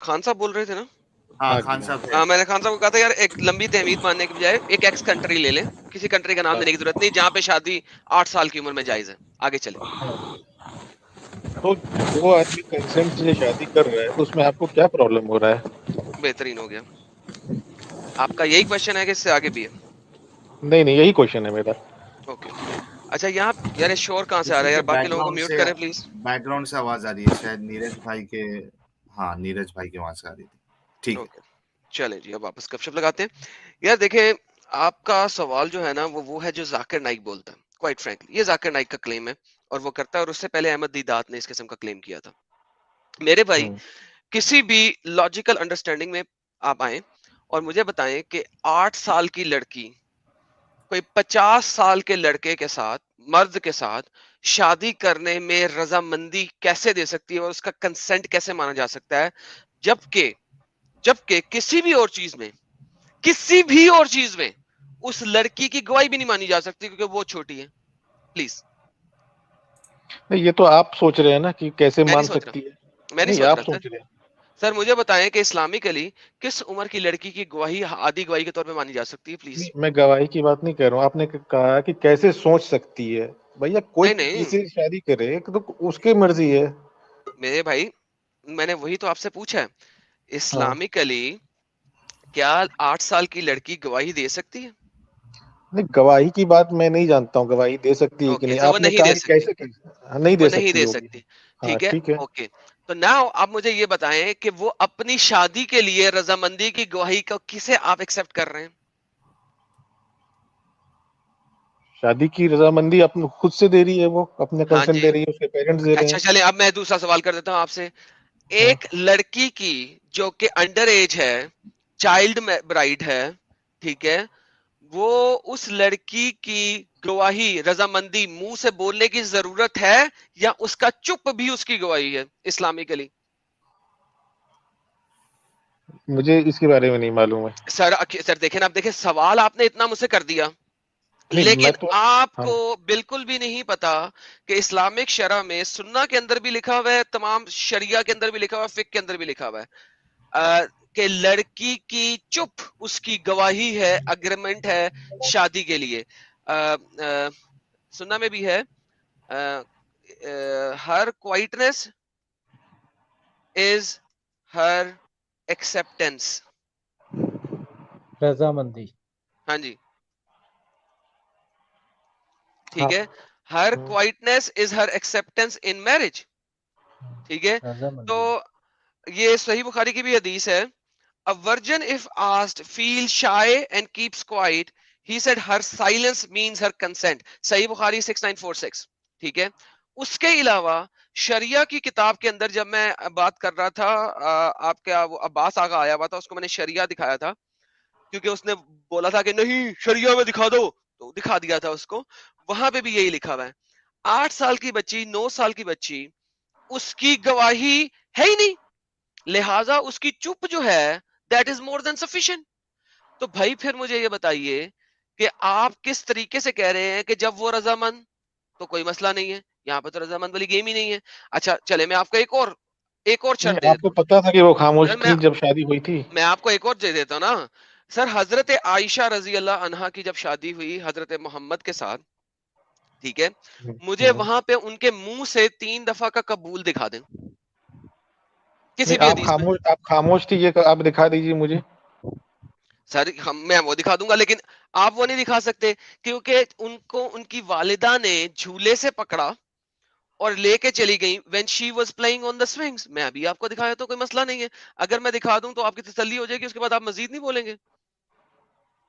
خان صاحب بول رہے تھے نا؟ ہاں خان صاحب ہاں میں نے خان صاحب کو کہا تھا یار ایک لمبی تحمید ماننے کے بجائے ایک ایکس کنٹری لے لیں, کسی کنٹری کا نام دینے کی ضرورت نہیں جہاں پہ شادی 8 سال کی عمر میں جائز ہے. آگے چلیں. تو جو آدمی کنسنٹ سے شادی کر رہا ہے تو اس میں آپ کو کیا پرابلم ہو رہا ہے؟ بہترین ہو گیا. آپ کا یہی کوشچن ہے کہ اس سے آگے بھی ہے؟ نہیں یہی کوشچن ہے میرا. اوکے. اچھا یہاں یار شور کہاں سے آ رہا ہے یار؟ باقی لوگوں کو میوٹ کریں پلیز. بیک گراؤنڈ سے آواز آ رہی ہے شاید نیرج بھائی کے. ہاں نیرج بھائی کی آواز سے آ رہی تھی. ٹھیک ہے اوکے چلیں جی اب واپس گپ شپ لگاتے ہیں. یار دیکھیں آپ کا سوال جو ہے نا وہ ہے جو ذاکر نائک بولتا ہے. کوائٹ فرینکلی یہ ذاکر نائک کا کلیم ہے اور وہ کرتا ہے, اور اس سے پہلے احمد دیدات نے اس قسم کا کلیم کیا تھا. میرے بھائی کسی بھی لاجیکل انڈرسٹینڈنگ میں آپ آئیں اور مجھے بتائیں کہ 8 سال کی لڑکی کوئی 50 سال کے لڑکے کے ساتھ, مرد کے ساتھ شادی کرنے میں رضامندی کیسے دے سکتی ہے اور اس کا کنسنٹ کیسے مانا جا سکتا ہے, جبکہ کسی بھی اور چیز میں اس لڑکی کی گواہی بھی نہیں مانی جا سکتی کیونکہ وہ چھوٹی ہے. پلیز نہیں یہ تو آپ سوچ رہے ہیں نا کہ کیسے میں نہیں مان سوچ سکتی ہے. رہا, میں نہیں نہیں سوچ آپ رہا سوچ رہے ہیں. سر مجھے بتائیں کہ اسلامکلی کس عمر کی لڑکی کی گواہی آدھی گواہی کے طور پہ مانی جا سکتی ہے؟ پلیز. میں گواہی کی بات نہیں کر رہا ہوں, آپ نے کہا کہ کیسے سوچ سکتی ہے. بھیا کوئی نہیں کسی شادی کرے تو اس کی مرضی ہے. میرے بھائی میں نے وہی تو آپ سے پوچھا ہے, ہاں اسلامکلی کیا 8 سال کی لڑکی گواہی دے سکتی ہے؟ نہیں گواہی کی بات میں نہیں جانتا ہوں گواہی دے سکتی ہے کہ اوکے نہیں. سر وہ آپ نے نہیں کہا دے کہ سکتی, کیسے نہیں وہ دے نہیں سکتی دے ہوگی. سکتی. ہاں ٹھیک ہے ٹھیک ہے. اوکے. تو ناؤ آپ مجھے یہ بتائیں کہ وہ اپنی شادی کے لیے رضامندی کی گواہی کو کسے آپ ایکسپٹ کر رہے ہیں؟ شادی کی رضامندی اپنے خود سے دے رہی ہے, وہ اپنے ہاں کنسنٹ جی. دے رہی ہے, اس کے پیرنٹس دے رہے اچھا ہیں. چلیں اب میں دوسرا سوال کر دیتا ہوں آپ سے. ہاں ایک لڑکی کی جو کہ انڈر ایج ہے, چائلڈ برائڈ ہے, ٹھیک ہے, وہ اس لڑکی کی گواہی رضامندی منہ سے بولنے کی ضرورت ہے یا اس کا چپ بھی اس کی گواہی ہے اسلامکلی؟ مجھے اس کے بارے میں نہیں معلوم ہے. سر دیکھیں نا, آپ دیکھیں سوال آپ نے اتنا مجھ سے کر دیا نہیں میں لیکن تو آپ ہاں کو بالکل بھی نہیں پتا کہ اسلامک شرع میں سنہ کے اندر بھی لکھا ہوا ہے, تمام شریعہ کے اندر بھی لکھا ہوا ہے, فقہ کے اندر بھی لکھا ہوا ہے کہ لڑکی کی چپ اس کی گواہی ہے, اگریمنٹ ہے شادی کے لیے. سنہ میں بھی ہے ہر کوائٹنس از ہر ایکسپٹینس. رضامندی. ہاں جی ٹھیک ہاں ہے, ہر کوائٹنس از ہر ایکسپٹینس ان میرج. ٹھیک ہے, تو رضامندی. یہ صحیح بخاری کی بھی حدیث ہے. A virgin if asked feel shy and keeps quiet, he said her silence means her consent. صحیح بخاری 6946. ٹھیک ہے, اس کے علاوہ شریعہ کی کتاب کے اندر جب میں بات کر رہا تھا, آپ کا وہ عباس آگا آیا ہوا تھا, اس کو میں نے شریعہ دکھایا تھا کیونکہ اس نے بولا تھا کہ نہیں شریعہ میں دکھا دو, تو دکھا دیا تھا اس کو. وہاں پہ بھی یہی لکھا ہوا ہے 8 سال کی بچی, 9 سال کی بچی, اس کی گواہی ہے ہی نہیں, لہٰذا اس کی چپ جو ہے that is more then sufficient. تو بھائی پھر مجھے یہ بتائیے کہ آپ کس طریقے سے کہہ رہے ہیں کہ جب وہ رضامند تو کوئی مسئلہ نہیں ہے, یہاں پہ تو رضامند والی گیم ہی نہیں ہے. اچھا چلے میں آپ کو ایک اور نہیں شرط دے آپ دیتا کو ہوں. پتا تھا کہ وہ خاموش سر تھی جب شادی ہوئی تھی. میں آپ کو ایک اور دے دیتا ہوں نا سر. حضرت عائشہ رضی اللہ عنہا کی جب شادی ہوئی حضرت محمد کے ساتھ, ٹھیک ہے, مجھے وہاں پہ ان کے منہ سے 3 دفعہ کا قبول دکھا دیں کسی نہیں بھی حدیث میں. آپ خاموش تھی, یہ آپ دکھا دیجیے مجھے. سر میں وہ دکھا دوں گا لیکن آپ وہ نہیں دکھا سکتے کیونکہ ان کو ان کی والدہ نے جھولے سے پکڑا اور لے کے چلی گئی when she was playing on the swings. میں ابھی آپ کو دکھایا تو کوئی مسئلہ نہیں ہے, اگر میں دکھا دوں تو آپ کی تسلی ہو جائے گی, اس کے بعد آپ مزید نہیں بولیں گے.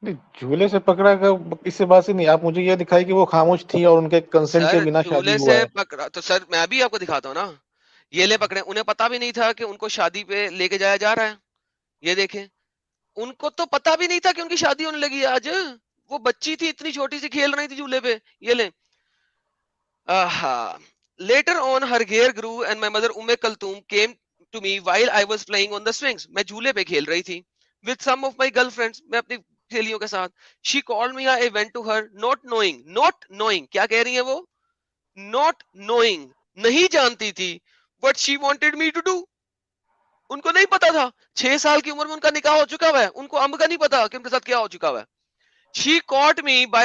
نہیں جھولے سے پکڑا گا اس سے بات سے نہیں, آپ مجھے یہ دکھائی کہ وہ خاموش تھی اور ان کے کنسنٹ کے سر بنا شادی جھولے ہوا سے ہے. پکڑا تو سر میں ابھی آپ کو دکھاتا ہوں نا, یہ لے پکڑے, انہیں پتا بھی نہیں تھا کہ ان کو شادی پہ لے کے جایا جا رہا ہے. یہ دیکھیں ان کو تو پتا بھی نہیں تھا کہ ان کی شادی ہونے لگی آج, وہ بچی تھی اتنی چھوٹی سی کھیل رہی تھی جھولے پہ. یہ لیں later on her hair grew and my mother Kalthum came to me while I was playing on the swings. میں جھولے پہ کھیل رہی تھی with some of my girlfriends, میں اپنی سہیلیوں کے ساتھ. she called me, I went to her not knowing کیا کہہ رہی ہیں وہ, not knowing نہیں جانتی تھی what she wanted me to do. ان کو نہیں پتا تھا 6 سال کی عمر میں ان کا نکاح ہو چکا ہوا ہے, ان کو ام کا نہیں پتا کہ ان کے ساتھ کیا ہو چکا ہوا ہے. She caught me by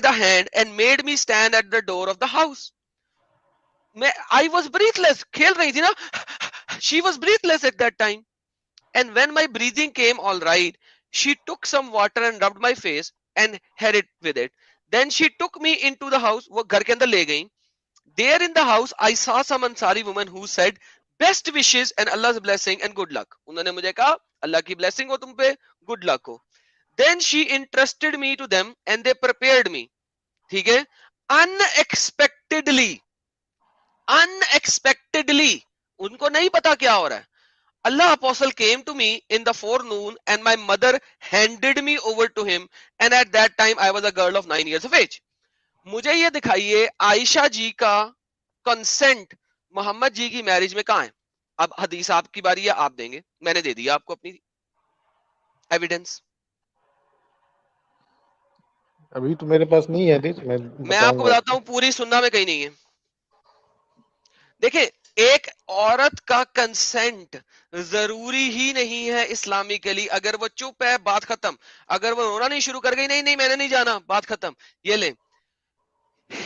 the hand and made me stand at the door of the house. I was breathless. کھیل رہی تھی نا. She was breathless at that time. And when my breathing came all right, she took some water and rubbed my face and had it with it. Then she took me into the house. وہ گھر کے اندر لے گئی. There in the house, I saw some Ansari woman who said, best wishes and Allah's blessing and good luck. انہوں نے مجھے کہا اللہ کی blessing ہو تم پہ, good luck who. Then she entrusted me to them and they prepared me. ٹھیک ہے, unexpectedly. ان کو نہیں پتا کیا ہو رہا ہے. Allah apostle came to me in the forenoon and my mother handed me over to him and at that time I was a girl of 9 years of age. مجھے یہ دکھائیے عائشہ جی کا کنسنٹ محمد جی کی میرج میں کہاں ہے؟ اب حدیث آپ کی باری ہے, آپ دیں گے, میں نے دے دیا آپ کو اپنی ایویڈنس. ابھی تو میرے پاس نہیں ہے حدیث, میں آپ کو بتاتا ہوں پوری سننا میں کہیں نہیں ہے. دیکھیں ایک عورت کا کنسنٹ ضروری ہی نہیں ہے اسلامکلی. اگر وہ چپ ہے بات ختم, اگر وہ رونا نہیں شروع کر گئی نہیں میں نے نہیں جانا, بات ختم. یہ لیں,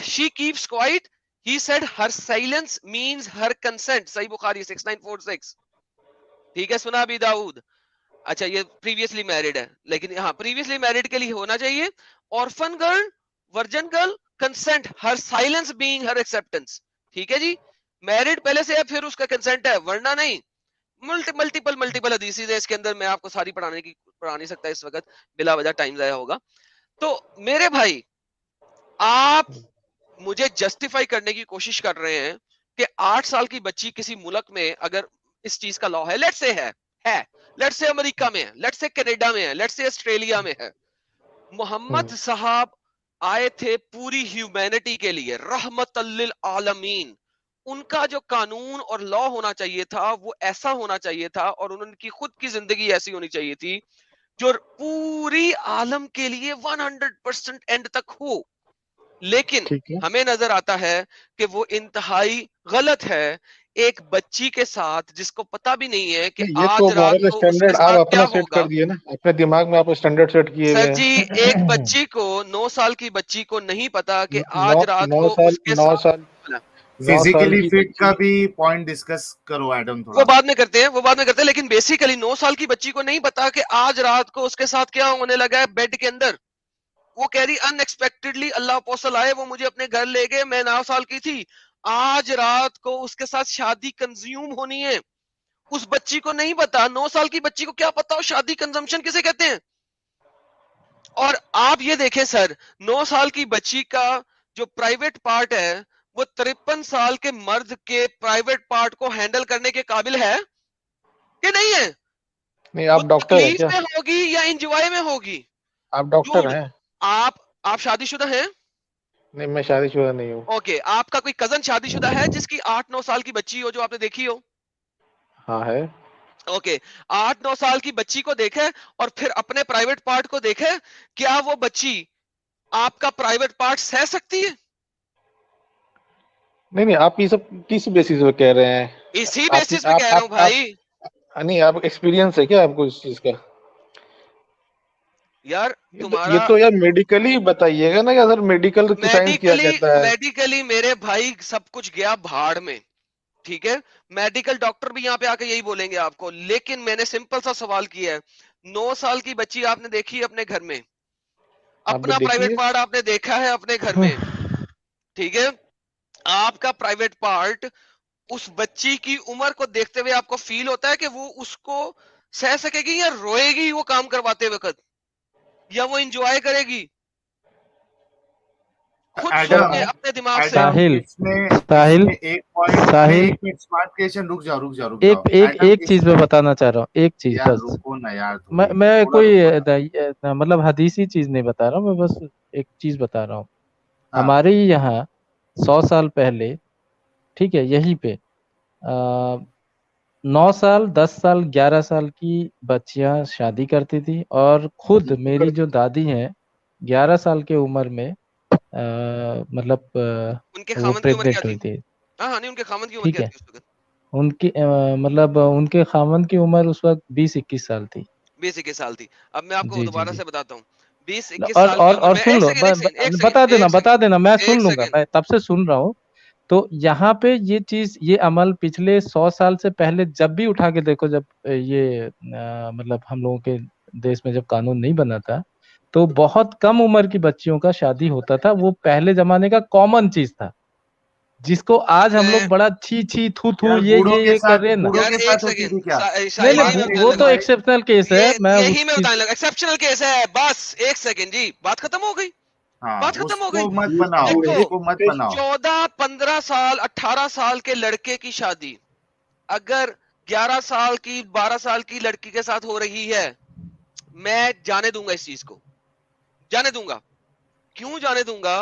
she keeps quiet, he said her silence means her consent. صحیح بخاری 6946. ٹھیک ہے, سنا ابی داؤد. اچھا یہ پریویسلی میرڈ ہے, لیکن ہاں پریویسلی میرڈ کے لیے ہونا چاہیے. orphan girl, virgin girl, consent, her silence being her acceptance. ٹھیک ہے جی, میرڈ پہلے سے ہے پھر اس کا کنسنٹ ہے, ورنہ نہیں. ملٹیپل حدیث ہے اس کے اندر, میں آپ کو ساری پڑھا نہیں سکتا اس وقت, بلا وجہ ٹائم ضائع ہوگا. تو میرے بھائی آپ مجھے جسٹیفائی کرنے کی کوشش کر رہے ہیں کہ 8 سال کی بچی کسی ملک میں اگر اس چیز کا لا ہے, لیٹ سے ہے, لیٹ سے امریکہ میں ہے, لیٹ سے کینیڈا میں ہے, لیٹ سے آسٹریلیا میں ہے. محمد صاحب آئے تھے پوری ہیومینٹی کے لیے, رحمت للعالمین. ان کا جو قانون اور لا ہونا چاہیے تھا وہ ایسا ہونا چاہیے تھا, اور ان کی خود کی زندگی ایسی ہونی چاہیے تھی جو پوری عالم کے لیے 100% اینڈ تک ہو. لیکن ہمیں نظر آتا ہے کہ وہ انتہائی غلط ہے ایک بچی کے ساتھ جس کو پتا بھی نہیں ہے کہ آج رات کو اس کے ساتھ کیا ہوگا. اپنے دماغ میں آپ اسٹینڈرڈ سیٹ کیے ہوئے سر جی ایک بچی کو 9 سال کی بچی کو نہیں پتا کہ آج رات کو اس کے ساتھ فزیکلی فٹ کا بھی پوائنٹ ڈسکس کرو ایڈم تھوڑا. وہ بعد میں کرتے ہیں, لیکن بیسیکلی 9 سال کی بچی کو نہیں پتا کہ آج رات کو اس کے ساتھ کیا ہونے لگا ہے بیڈ کے اندر. وہ کہہ رہی ان ایکسپیکٹڈلی اللہ اپوسل آئے, وہ مجھے اپنے گھر لے گئے, میں 9 سال کی تھی, آج رات کو اس کے ساتھ شادی کنزیوم ہونی ہے. اس بچی کو نہیں پتا, 9 سال کی بچی کو کیا پتا شادی کنزمپشن کسے کہتے ہیں. اور آپ یہ دیکھیں سر, 9 سال کی بچی کا جو پرائیویٹ پارٹ ہے وہ 53 سال کے مرد کے پرائیویٹ پارٹ کو ہینڈل کرنے کے قابل ہے کہ نہیں ہے؟ نہیں آپ ڈاکٹر ہیں کیا؟ میں ہوگی یا انجوائے میں ہوگی؟ آپ ڈاکٹر ہیں؟ آپ شادی شدہ ہیں؟ نہیں میں شادی شدہ نہیں ہوں. اوکے, آپ کا کوئی کزن شادی شدہ ہے جس کی 8-9 سال کی بچی ہو جو آپ نے دیکھی ہو؟ ہاں ہے. اوکے, 8-9 سال کی بچی کو دیکھے اور پھر اپنے پرائیویٹ پارٹ کو دیکھے, کیا وہ بچی آپ کا پرائیویٹ پارٹ سہ سکتی ہے؟ نہیں آپ یہ سب کس بیسس پہ کہہ رہے ہیں؟ اسی بیسس پہ کہہ رہا ہوں بھائی. نہیں آپ ایکسپیرینس ہے کیا آپ کو اس چیز کا؟ یار یہ تو یار میڈیکلی بتائیے گا نا, یا سر میڈیکل سائنس کیا کہتا ہے؟ میڈیکلی میرے بھائی سب کچھ گیا بھاڑ میں, ٹھیک ہے, میڈیکل ڈاکٹر بھی یہاں پہ آ کے یہی بولیں گے آپ کو. لیکن میں نے سمپل سا سوال کیا ہے, 9 سال کی بچی آپ نے دیکھی ہے اپنے گھر میں, اپنا پرائیویٹ پارٹ آپ نے دیکھا ہے اپنے گھر میں, ٹھیک ہے, آپ کا پرائیویٹ پارٹ اس بچی کی عمر کو دیکھتے ہوئے آپ کو فیل ہوتا ہے کہ وہ اس کو سہ سکے گی یا روئے گی وہ کام کرواتے وقت, یا وہ انجوائے کرے گی؟ خود سوچیں اپنے دماغ سے. ایک چیز میں بتانا چاہ رہا ہوں, ایک چیز بس, میں کوئی مطلب حدیثی چیز نہیں بتا رہا ہوں, میں بس ایک چیز بتا رہا ہوں. ہمارے یہاں 100 سال پہلے, ٹھیک ہے, یہیں پہ 9 سال 10 سال 11 سال کی بچیاں شادی کرتی تھی, اور خود میری جو دادی ہیں 11 سال کے عمر میں مطلب ان کے وہ خامند کی عمر کیا پریگنٹ تھی؟ ہوئی تھی. ہاں نہیں, ان کے خامند کی عمر ٹھیک کیا ہے, تھی اس وقت؟ ان کی مطلب ان کے خاوند کی عمر اس وقت 20-21 سال تھی. 20-21 سال تھی. اب میں آپ کو جی جی دوبارہ جی. سے بتاتا ہوں. 20-21 سال کی عمر اور میں سن لو، بتا دینا میں سن لوں گا، میں تب سے سن رہا ہوں. تو یہاں پہ یہ چیز، یہ عمل پچھلے 100 سال سے پہلے جب بھی اٹھا کے دیکھو، جب یہ مطلب ہم لوگوں کے دیش میں جب قانون نہیں بنا تھا تو بہت کم عمر کی بچیوں کا شادی ہوتا تھا. وہ پہلے زمانے کا کامن چیز تھا، جس کو آج ہم لوگ بڑا چھی چھی تھو تھو یہ کر رہے ہیں نا. یار ایک سیکنڈ نہیں وہ تو ایکسپشنل کیس ہے. یہی میں بتانے لگا ایکسپشنل کیس ہے. بس ایک سیکنڈ جی، بات ختم ہو گئی. بات ختم ہو گئی. دیکھو 14-15 سال 18 سال کے لڑکے کی شادی اگر 11 سال کی 12 سال کی لڑکی کے ساتھ ہو رہی ہے، میں جانے دوں گا اس چیز کو، جانے دوں گا. کیوں جانے دوں گا؟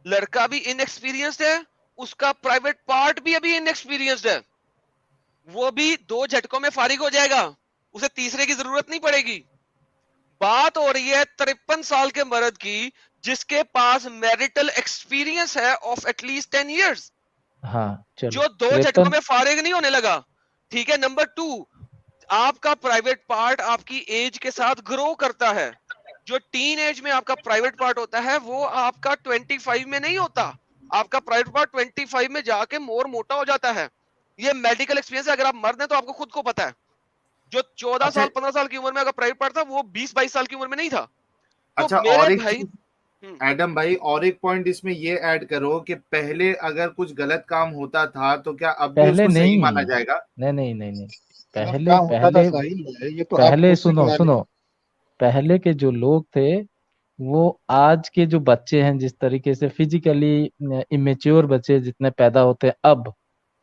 لڑکا بھی ان ایکسپیرینسڈ ہے، اس کا پرائیویٹ پارٹ بھی ابھی ان ایکسپیرینسڈ ہے، وہ بھی 2 جھٹکوں میں فارغ ہو جائے گا، اسے تیسرے کی ضرورت نہیں پڑے گی. بات ہو رہی ہے 53 سال کے مرد کی جس کے پاس میرٹل ایکسپیرینس ہے آف ایٹ لیسٹ 10 ایئرس، جو 2 جھٹکوں میں فارغ نہیں ہونے لگا. ٹھیک ہے. نمبر 2، آپ کا پرائیویٹ پارٹ آپ کی ایج کے ساتھ گرو کرتا ہے. جو ٹین ایج میں آپ کا پرائیویٹ پارٹ ہوتا ہے وہ آپ کا 25 میں نہیں ہوتا. آپ کا پرائیویٹ پارٹ 25 میں جا کے مور موٹا ہو جاتا ہے. یہ میڈیکل ایکسپیرینس ہے. اگر آپ مرد ہیں تو آپ کو خود کو پتا ہے. جو 14 سال 15 سال کی عمر میں اگر پرائیویٹ پارٹ تھا وہ 20-22 سال کی عمر میں نہیں تھا. اچھا، اور ایک ایڈم بھائی، اور ایک پوائنٹ اس میں یہ ایڈ کرو کہ پہلے اگر کچھ غلط کام ہوتا تھا تو کیا اب بھی اس کو صحیح مانا جائے گا؟ نہیں. پہلے سنو، پہلے کے جو لوگ تھے وہ آج کے جو بچے ہیں جس طریقے سے فزیکلی امیچیور بچے جتنے پیدا ہوتے ہیں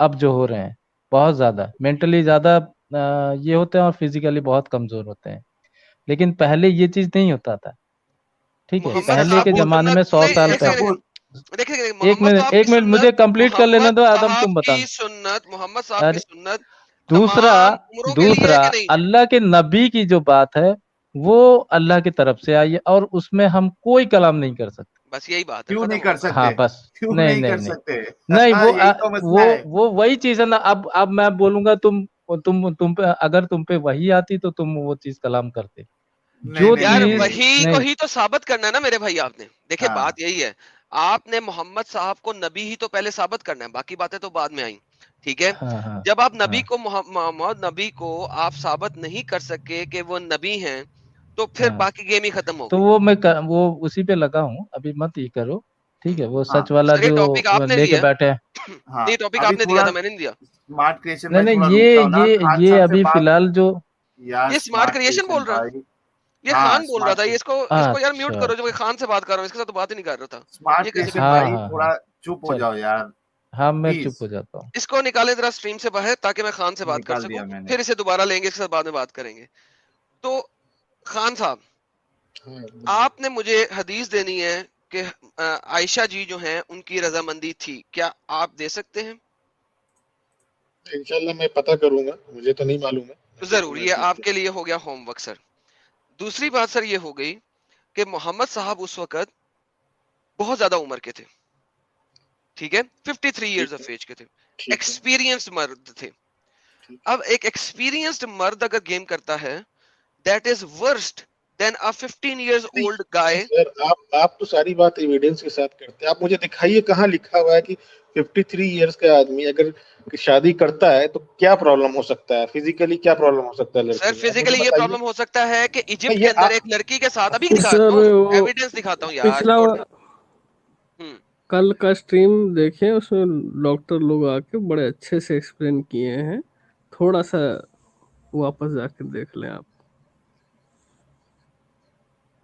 اب جو ہو رہے ہیں، بہت زیادہ مینٹلی زیادہ یہ ہوتے ہیں اور فزیکلی بہت کمزور ہوتے ہیں. لیکن پہلے یہ چیز نہیں ہوتا تھا. ٹھیک ہے. پہلے کے زمانے میں 100 سال پہلے. ایک منٹ مجھے کمپلیٹ کر لینا دو آدم، تم بتانا. سنت محمد صاحب کی سنت دوسرا اللہ کے نبی کی جو بات ہے وہ اللہ کی طرف سے آئی ہے اور اس میں ہم کوئی کلام نہیں کر سکتے. بس یہی بات ہے. کیوں نہیں کر سکتے؟ ہاں بس نہیں وہ وہی چیز ہے نا. اب میں بولوں گا تم پہ، اگر تم پہ وہی آتی تو تم وہ چیز کلام کرتے. یار وہی تو ثابت کرنا ہے نا میرے بھائی. آپ نے دیکھیں بات یہی ہے، آپ نے محمد صاحب کو نبی ہی تو پہلے ثابت کرنا ہے، باقی باتیں تو بعد میں آئیں. ٹھیک ہے. جب آپ نبی کو محمد نبی کو آپ ثابت نہیں کر سکے کہ وہ نبی ہیں تو پھر باقی گیم ہی ختم ہو گئی. تو وہ اسی پہ لگا ہوں. ابھی مت یہ کرو. ٹھیک ہے. وہ سچ والا جو لے کے بیٹھے ہیں، ٹاپک آپ نے دیا تھا، میں نے نہیں دیا. نہیں یہ ابھی فی الحال جو یہ اسمارٹ کریشن بول رہا ہے، یہ خان بول رہا تھا. اس کو یار میوٹ کرو، جو خان سے بات کر رہا ہوں، اس کے ساتھ بات ہی نہیں کر رہا تھا. اسمارٹ کریشن بھائی تھوڑا چپ ہو جاؤ یار. ہاں میں چپ ہو جاتا ہوں. اس کو نکالیں ذرا اسٹریم سے باہر تاکہ میں خان سے بات کر سکوں، پھر اسے دوبارہ لیں گے، اس کے ساتھ بعد میں بات کریں گے. تو خان صاحب، آپ نے مجھے حدیث دینی ہے کہ عائشہ جی جو ہیں ان کی رضامندی تھی، کیا آپ دے سکتے ہیں؟ انشاءاللہ میں پتہ کروں گا، مجھے تو نہیں معلوم ہے. ضرور، یہ آپ کے لیے ہو گیا ہوم ورک سر. دوسری بات سر یہ ہو گئی کہ محمد صاحب اس وقت بہت زیادہ عمر کے تھے. ٹھیک ہے. 53 ایئرز آف ایج کے تھے، ایکسپیرینسڈ مرد تھے. اب ایک ایکسپیرینسڈ مرد اگر گیم کرتا ہے that is worst than a 15 years old guy. آپ تو ساری بات ایویڈنس کے ساتھ کرتے ہیں. آپ مجھے دکھائیے کہاں لکھا ہوا ہے کہ 53 ایئرز کا آدمی اگر شادی کرتا ہے تو کیا پرابلم ہو سکتا ہے، فزیکلی کیا پرابلم ہو سکتا ہے؟ سر فزیکلی یہ پرابلم ہو سکتا ہے کہ ایجپٹ کے اندر ایک لڑکی کے ساتھ ابھی ایویڈنس دکھاتا ہوں یار. کل کا سٹریم دیکھیں، اس میں ڈاکٹر لوگ آ کے بڑے اچھے سے ایکسپلین کیے ہیں. تھوڑا سا واپس جا کے دیکھ لیں آپ.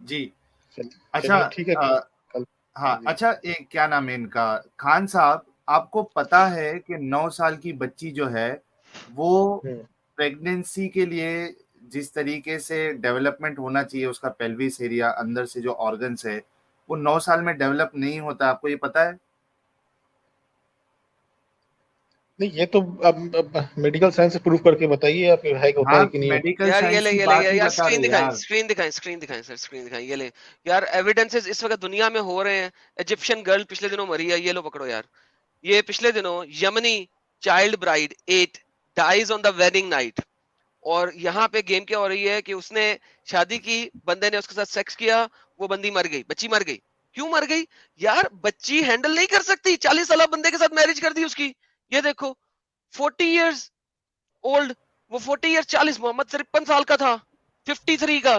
جی اچھا. ہاں اچھا، کیا نام ہے ان کا، خان صاحب، آپ کو پتا ہے کہ 9 سال کی بچی جو ہے وہ پریگنینسی کے لیے جس طریقے سے ڈیولپمنٹ ہونا چاہیے اس کا پیلوس ایریا اندر سے جو آرگنس ہے وہ 9 سال میں ڈیولپ نہیں ہوتا. آپ کو یہ پتا ہے؟ نہیں، یہ تو اب میڈیکل سائنس سے پروف کر کے بتائیے آپ ہے کہ ہوتا ہے کہ نہیں. میڈیکل سائنس کی بات ہی بتا رہے ہیں. اسکرین دکھائیں سر، اسکرین دکھائیں. یہ لیں یار ایویڈنسز اس وقت دنیا میں ہو رہے ہیں. ایجپشین گرل پچھلے دنوں مری ہے، یہ لو پکڑو یار. یہ پچھلے دنوں یمنی child Braid 8 dies on the wedding night. اور یہاں پہ گیم کیا ہو رہی ہے کہ اس نے شادی کی, بندے نے اس کے ساتھ سیکس کیا, وہ بندی مر گئی, بچی مر گئی. کیوں مر گئی یار؟ بچی ہینڈل نہیں کر سکتی, 40 سالہ بندے کے ساتھ میرج کر دی اس کی. یہ دیکھو 40 ایئرز اولڈ, وہ 40 ایئر 40, محمد 53 سال کا تھا 53 کا,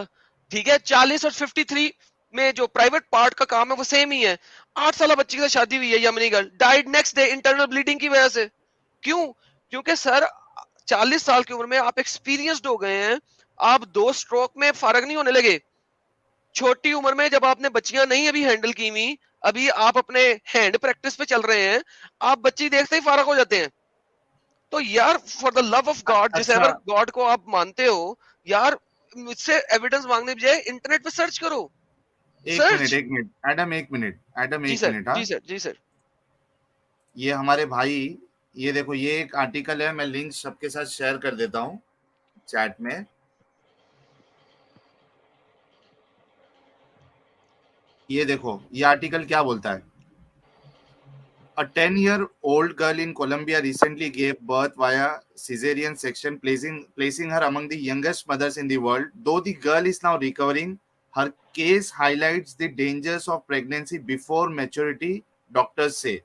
ٹھیک ہے. 40 اور 53 میں جو پرائیویٹ پارٹ کا کام ہے وہ سیم ہی ہے. 8 سالہ بچی کے ساتھ شادی ہوئی ہے, یمنی girl, died next day internal bleeding کی وجہ سے. کیوں؟ کیونکہ سر 40 سال کی عمر میں آپ ایکسپیرینسڈ ہو گئے ہیں, آپ 2 سٹروک میں فارغ نہیں ہونے لگے. چھوٹی عمر میں جب آپ نے بچیاں نہیں ابھی ہینڈل کی ہوئی, ابھی آپ اپنے ہینڈ پریکٹس پہ چل رہے ہیں, آپ بچی دیکھتے ہی فارغ ہو جاتے ہیں. تو یار for the love of God, جس ایور گاڈ کو آپ مانتے ہو, یار مجھ سے ایویڈنس مانگنے بجائے انٹرنیٹ پہ سرچ کرو. ایک منٹ ایڈم, ایک منٹ. جی سر. یہ ہمارے بھائی, یہ دیکھو, یہ ایک آرٹیکل ہے, میں لنک سب کے ساتھ شیئر کر دیتا ہوں چیٹ میں. یہ دیکھو یہ آرٹیکل کیا بولتا ہے. A 10-year-old girl in Colombia recently gave birth via cesarean section, placing her among the youngest mothers in the world. Though the girl is now recovering, her case highlights the dangers of pregnancy before maturity, doctors say.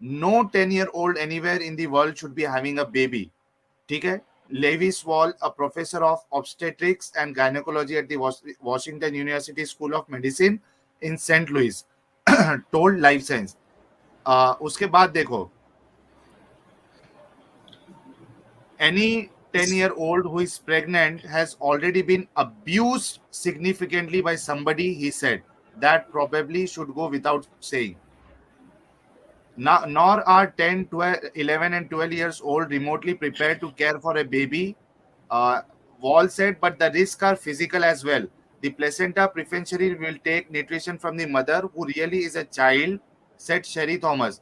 No 10-year-old anywhere in the world should be having a baby. ٹھیک ہے. Lewis Wall, a professor of obstetrics and gynecology at the Washington University School of Medicine in St. Louis, told Life Science. اس کے بعد دیکھو, any 10-year-old who is pregnant has already been abused significantly by somebody, he said. That probably should go without saying. Nor are 10, 12, 11 and 12 years old remotely prepared to care for a baby, Wall said, but the risks are physical as well. The placenta preferentially will take nutrition from the mother, who really is a child, said Sherry Thomas.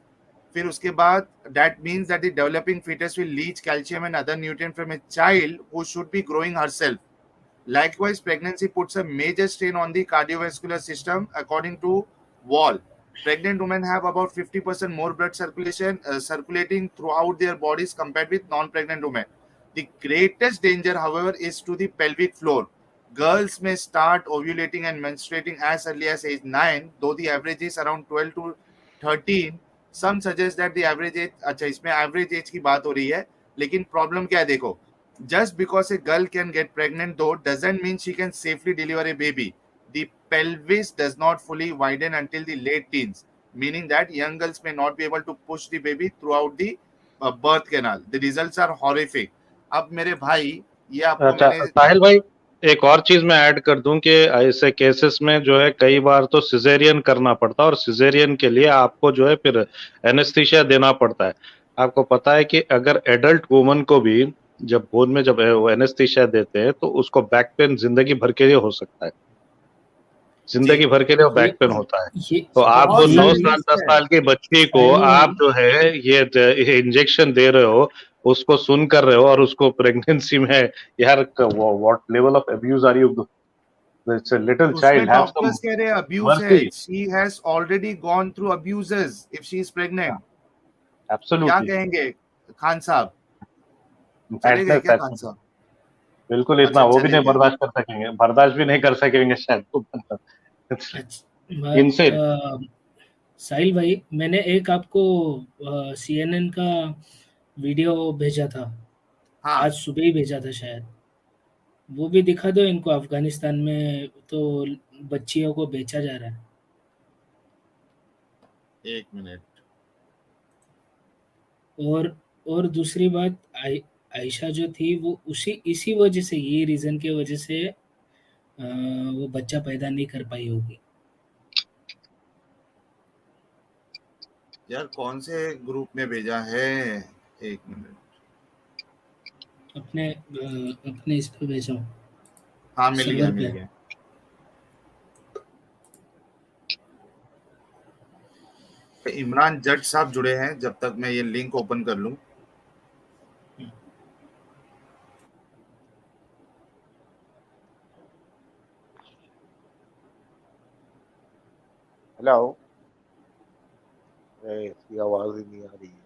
پھر اس کے بعد, that means that the developing fetus will leach calcium and other nutrients from a child who should be growing herself. Likewise, pregnancy puts a major strain on the cardiovascular system, according to Wall. Pregnant women have about 50% more blood circulating throughout their bodies compared with non-pregnant women. The greatest danger, however, is to the pelvic floor. Girls may start ovulating and menstruating as early as age 9, though the average is around 12 to 13. Some suggest that the average age, اچھا اس میں average age کی بات ہو رہی ہے, لیکن problem کیا ہے دیکھو. Just because a girl can get pregnant though doesn't mean she can safely deliver a baby. The pelvis does not fully widen until the late teens, meaning that young girls may not be able to push the baby throughout the birth canal. The results are horrific. اب میرے بھائی یہ آپ کو ساحل بھائی ایک اور چیز میں ایڈ کر دوں کہ ایسے کیسز میں جو ہے کئی بار تو سیزیرین کرنا پڑتا ہے, اور سیزیرین کے لیے آپ کو جو ہے پھر اینستھیشیا دینا پڑتا ہے. آپ کو پتا ہے کہ اگر ایڈلٹ وومن کو بھی جب گود میں جب وہ اینستھیشیا دیتے ہیں تو اس کو بیک پین زندگی بھر کے لیے ہو سکتا ہے, زندگی بھر کے لیے بیک پین ہوتا ہے. تو آپ وہ 9 سال 10 سال کی بچی کو آپ جو ہے یہ انجیکشن دے رہے ہو, اس کو سن کر رہے ہو, اور اس کو پریگنینسی میں یار what level of abuse are you? It's a little child. Have some doctors keh rahe abuse hai. She has already gone through abuses if she is pregnant. Absolutely. کیا کہیں گے خان صاحب, چلے گئے کیا خان صاحب؟ بالکل اتنا وہ بھی نہیں برداشت کر سکیں گے, برداشت بھی نہیں کر سکیں گے شاید. ساحل بھائی, میں نے ایک آپ کو CNN کا ویڈیو بھیجا تھا, آج صبح ہی بھیجا تھا شاید, وہ بھی دکھا دو ان کو. افغانستان میں تو بچیوں کو بیچا جا رہا ہے. ایک منٹ. اور دوسری بات, عائشہ جو تھی وہ اسی وجہ سے, یہ ریزن کی وجہ سے وہ بچہ پیدا نہیں کر پائی ہوگی. یار کون سے گروپ میں بھیجا ہے؟ ایک منٹ, اپنے اس پہ بھیجا ہوں. ہاں مل گیا. عمران جٹ صاحب جڑے ہیں, جب تک میں یہ لنک اوپن کر لوں. ہیلو, آواز ہی نہیں آ رہی ہے.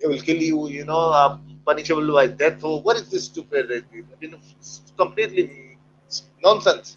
they will kill you, you know, punishable by death. So what is this stupidity? I mean, completely nonsense.